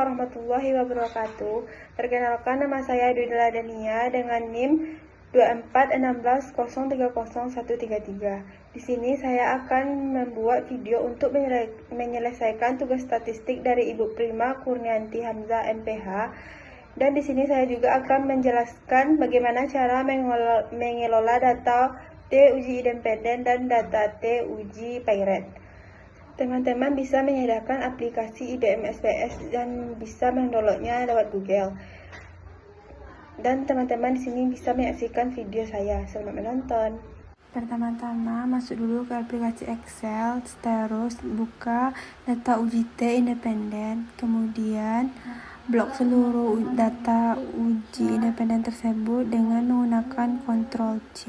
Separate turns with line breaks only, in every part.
warahmatullahi wabarakatuh. Perkenalkan, nama saya Dudila Dania dengan NIM 241603013. Di sini saya akan membuat video untuk menyelesaikan tugas statistik dari Ibu Prima Kurnianti Hamzah MPH. Dan di sini saya juga akan menjelaskan bagaimana cara mengelola data T uji independen dan data T uji Pairet. Teman-teman bisa menyediakan aplikasi IBM SPS dan bisa mendownloadnya lewat Google. Dan teman-teman di sini bisa menyaksikan video saya. Selamat menonton. Pertama-tama masuk dulu ke aplikasi Excel, terus buka data uji T independen, kemudian blok seluruh data uji independen tersebut dengan menggunakan Ctrl C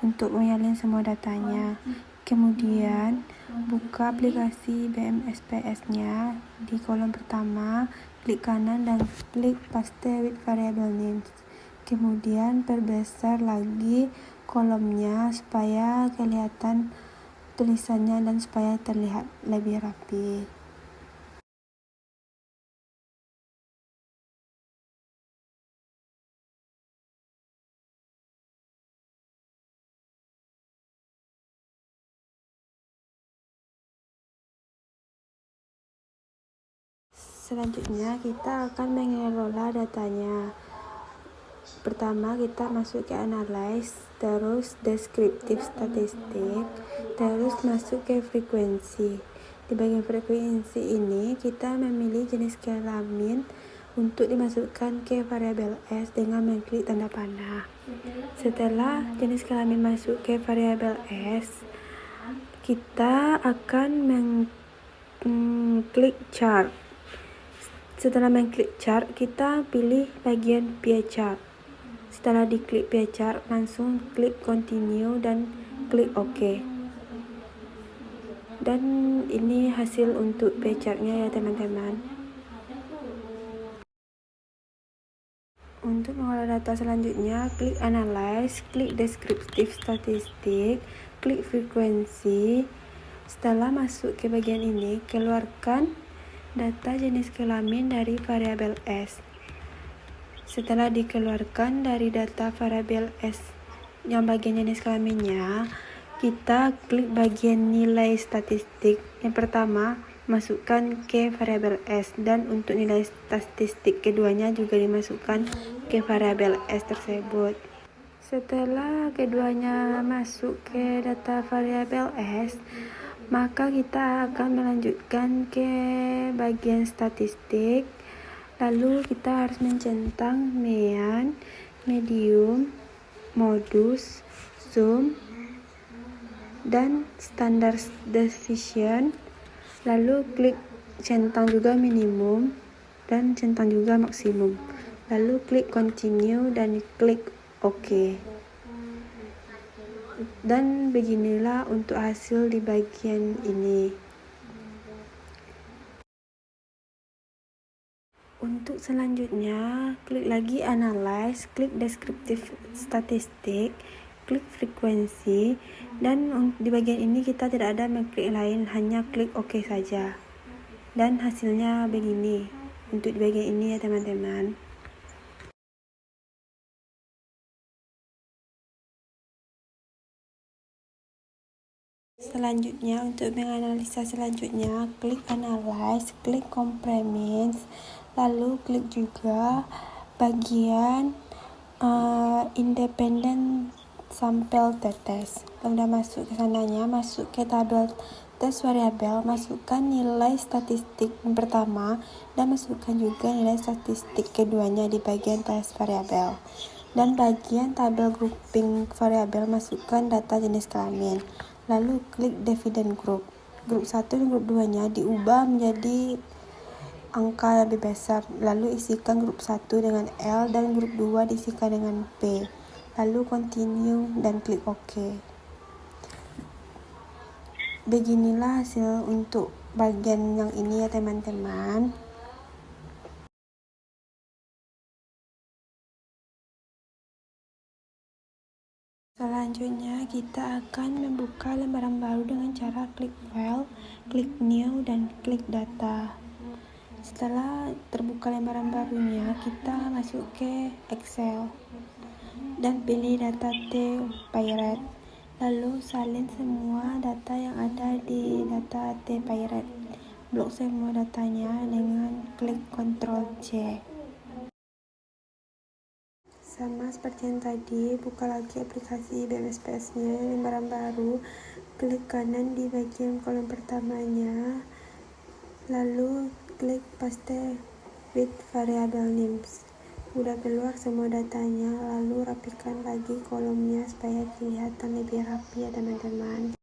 untuk menyalin semua datanya. Kemudian buka aplikasi IBM SPS-nya. Di kolom pertama, klik kanan dan klik paste with variable names. Kemudian perbesar lagi kolomnya supaya kelihatan tulisannya dan supaya terlihat lebih rapi. Selanjutnya kita akan mengelola datanya. Pertama kita masuk ke analyze, terus deskriptif statistik, terus masuk ke frekuensi. Di bagian frekuensi ini kita memilih jenis kelamin untuk dimasukkan ke variabel S dengan mengklik tanda panah. Setelah jenis kelamin masuk ke variabel S, kita akan mengklik chart. Setelah mengklik chart, kita pilih bagian pie chart. Setelah diklik pie chart, langsung klik continue dan klik OK. Dan ini hasil untuk pie chartnya ya teman-teman. Untuk mengolah data selanjutnya, klik analyze, klik deskriptif statistik, klik frekuensi. Setelah masuk ke bagian ini, keluarkan data jenis kelamin dari variabel S. Setelah dikeluarkan dari data variabel S yang bagian jenis kelaminnya, kita klik bagian nilai statistik. Yang pertama, masukkan ke variabel S, dan untuk nilai statistik keduanya juga dimasukkan ke variabel S tersebut. Setelah keduanya masuk ke data variabel S, maka kita akan melanjutkan ke bagian statistik. Lalu kita harus mencentang mean, medium, modus, zoom, dan standard deviation. Lalu klik centang juga minimum dan centang juga maksimum. Lalu klik continue dan klik OK. Dan beginilah untuk hasil di bagian ini. Untuk selanjutnya, klik lagi analyze, klik deskriptif statistik, klik frekuensi, dan di bagian ini kita tidak ada mengklik lain, hanya klik OK saja. Dan hasilnya begini untuk di bagian ini ya teman-teman. Selanjutnya, untuk menganalisa selanjutnya, klik analyze, klik comprehensive, lalu klik juga bagian independent sample test. Kalau udah masuk ke sananya, masuk ke tabel tes variabel, masukkan nilai statistik yang pertama dan masukkan juga nilai statistik keduanya di bagian tes variabel. Dan bagian tabel grouping variabel, masukkan data jenis kelamin. Lalu klik dividend group. Grup 1 dan grup 2-nya diubah menjadi angka lebih besar. Lalu isikan grup 1 dengan L dan grup 2 diisikan dengan P. Lalu continue dan klik OK. Beginilah hasil untuk bagian yang ini ya teman-teman. Selanjutnya kita akan membuka lembaran baru dengan cara klik file, klik new, dan klik data.
Setelah terbuka lembaran barunya, kita masuk ke Excel dan pilih data T-Pirate. Lalu salin semua data yang ada di data T-Pirate. Blok semua datanya dengan klik Ctrl C. Sama seperti yang tadi, buka lagi aplikasi BMSPS-nya, lembaran baru, klik kanan di bagian kolom pertamanya, lalu klik paste with variable names. Udah keluar semua datanya, lalu rapikan lagi kolomnya supaya kelihatan lebih rapi ya teman-teman.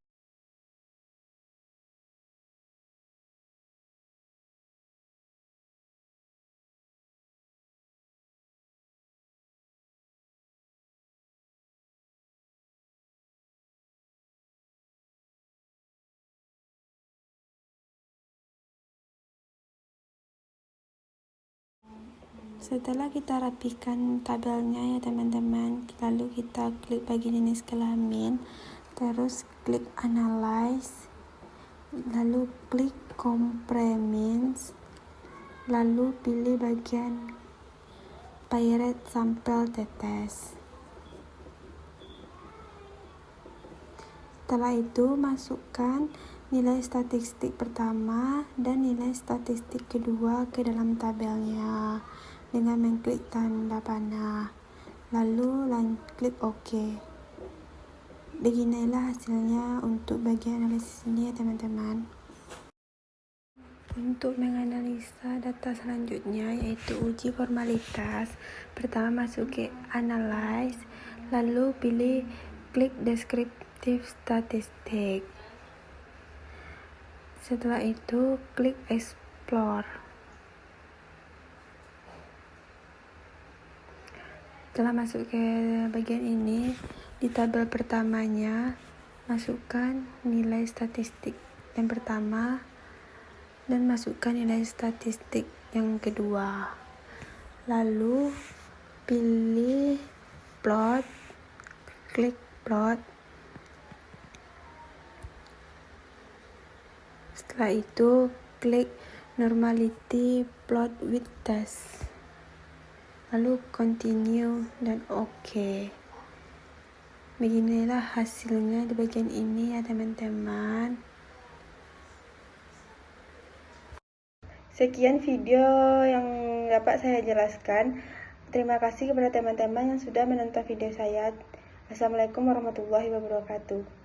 Setelah kita rapikan tabelnya ya teman-teman, lalu kita klik bagian jenis kelamin, terus klik analyze, lalu klik comprehends, lalu pilih bagian pirate sampel tetes. Setelah itu masukkan nilai statistik pertama dan nilai statistik kedua ke dalam tabelnya dengan mengklik tanda panah, lalu klik OK. Beginilah hasilnya untuk bagian analisis ini ya teman-teman. Untuk menganalisa data selanjutnya yaitu uji formalitas, pertama masuk ke analyze, lalu pilih klik descriptive statistic. Setelah itu klik explore. Setelah masuk ke bagian ini, di tabel pertamanya masukkan nilai statistik yang pertama dan masukkan nilai statistik yang kedua, lalu pilih plot, klik plot. Setelah itu klik normality plot with test, lalu continue dan OK. Beginilah hasilnya di bagian ini ya teman-teman.
Sekian video yang dapat saya jelaskan. Terima kasih kepada teman-teman yang sudah menonton video saya. Assalamualaikum warahmatullahi wabarakatuh.